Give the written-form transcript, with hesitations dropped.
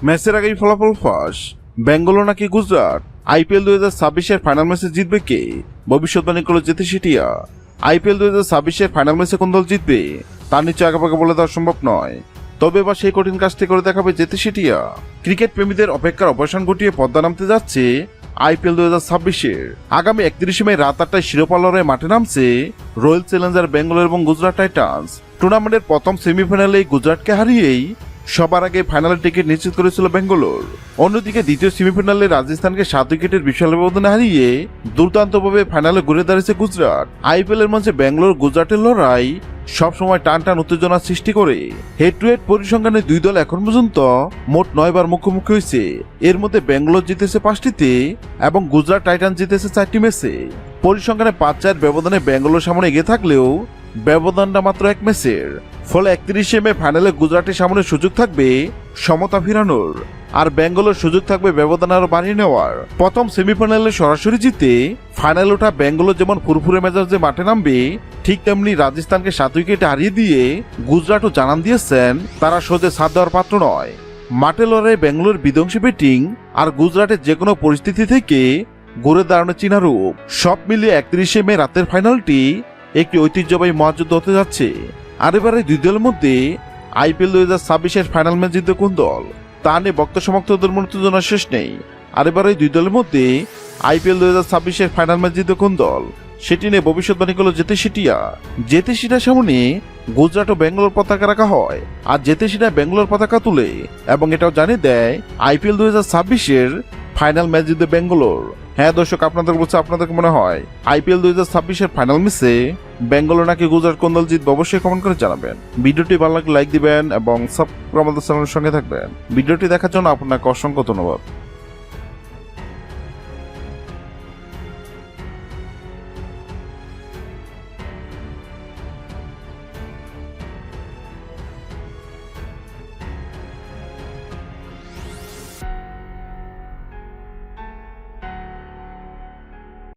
ম্যাচের আগেই ফলাফল ফাঁস, বেঙ্গালোর নাকি গুজরাট। আইপিএল 2026-এর ফাইনাল ম্যাচে জিতবে কে? ভবিষ্যৎবাণী করল জেতে সিটিয়া। আইপিএল 2026-এর ফাইনাল ম্যাচে কোন দল জিতবে তার নিচে আগাপাকা বলে দেওয়া সম্ভব নয়, তবে এবার সেই কঠিন কাজটি করে দেখাবে জেতে সিটিয়া। ক্রিকেট প্রেমীদের অপেক্ষার অবসান ঘটিয়ে পদ্মা নামতে যাচ্ছে আইপিএল 2026-এর। আগামী 31 মে রাত 8টায় শিরোপা লড়াইয়ে মাঠে নামছে রয়্যাল চ্যালেঞ্জার বেঙ্গালোর এবং গুজরাট টাইটান্স। টুর্নামেন্টের প্রথম সেমিফাইনালে গুজরাটকে হারিয়েই সবার আগে ফাইনালের টিকিট নিশ্চিত করেছিল বেঙ্গালোর। অন্যদিকে দ্বিতীয় সেমিফাইনালে রাজস্থানকে 7 উইকেটের বিশাল ব্যবধানে হারিয়ে দুর্দান্তভাবে ফাইনালে ঘুরে দাঁড়িয়েছে গুজরাট। আইপিএল এর মঞ্চে বেঙ্গালোর গুজরাটের লড়াই সবসময় টান টান উত্তেজনা সৃষ্টি করে। হেড টু হেড পরিসংখ্যানে দুই দল এখন পর্যন্ত মোট 9 বার মুখোমুখি হয়েছে। এর মধ্যে বেঙ্গালোর জিতেছে 5টিতে এবং গুজরাট টাইটান্স জিতেছে 4টি ম্যাচে। পরিসংখ্যানে 5-4 ব্যবধানে বেঙ্গালোর সামনে এগিয়ে থাকলেও ব্যবধানটা মাত্র 1 ম্যাচের। ফলে 31 মে ফাইনালে গুজরাটের সামনে সুযোগ থাকবে সমতা ফিরানোর, আর বেঙ্গালোর সুযোগ থাকবে ব্যবধান আরো বাড়িয়ে নেওয়ার। প্রথম সেমিফাইনালে সরাসরি জিতে ফাইনাল ওঠা বেঙ্গালোর যেমন ফুরফুরে মেজাজে মাঠে নামবে, ঠিক তেমনি রাজস্থানকে 7 উইকেটে হারিয়ে দিয়ে গুজরাটও জানান দিয়েছেন তারা সোজা সাথ দেওয়ার পাত্র নয়। মাঠে লড়াই বেঙ্গালোর বিধ্বংসী ব্যাটিং আর গুজরাটের যে কোনো পরিস্থিতি থেকে ঘুরে দাঁড়ানো চীনা রূপ, সব মিলিয়ে 31 মে রাতের ফাইনালটি একটি ঐতিহ্যবাহী মহাযুদ্ধ হতে যাচ্ছে। আর এবারে দুই দলের মধ্যে আইপিএল 2026-এর ফাইনাল ম্যাচ জিতবে কোন দল তা নিয়ে বক্তা সমর্থকদের উত্তেজনা শেষ নেই। আর এবারে দুই দলের মধ্যে আইপিএল 2026-এর ফাইনাল ম্যাচ জিতবে কোন দল সেটি নিয়ে ভবিষ্যৎবাণী করল জেতে সিটিয়া। জেতে সিটিয়ার সামনে গুজরাট ও বেঙ্গালোর পতাকা রাখা হয়, আর জেতে সিটিয়া বেঙ্গালোর পতাকা তুলে এবং এটাও জানিয়ে দেয় আইপিএল 2026-এর ফাইনাল ম্যাচ জিতবে বেঙ্গালোর। হ্যাঁ দর্শক, আপনাদের বলছে আপনাদের মনে হয় আইপিএল 2026-এর ফাইনাল ম্যাচে বেঙ্গালোর নাকি গুজরাট কোন দল জিতবে অবশ্যই কমেন্ট করে জানাবেন। ভিডিওটি ভালো লাগলে লাইক দিবেন এবং সাবস্ক্রাইব আমাদের চ্যানেলের সঙ্গে থাকবেন। ভিডিওটি দেখার জন্য আপনাকে অসংখ্য ধন্যবাদ।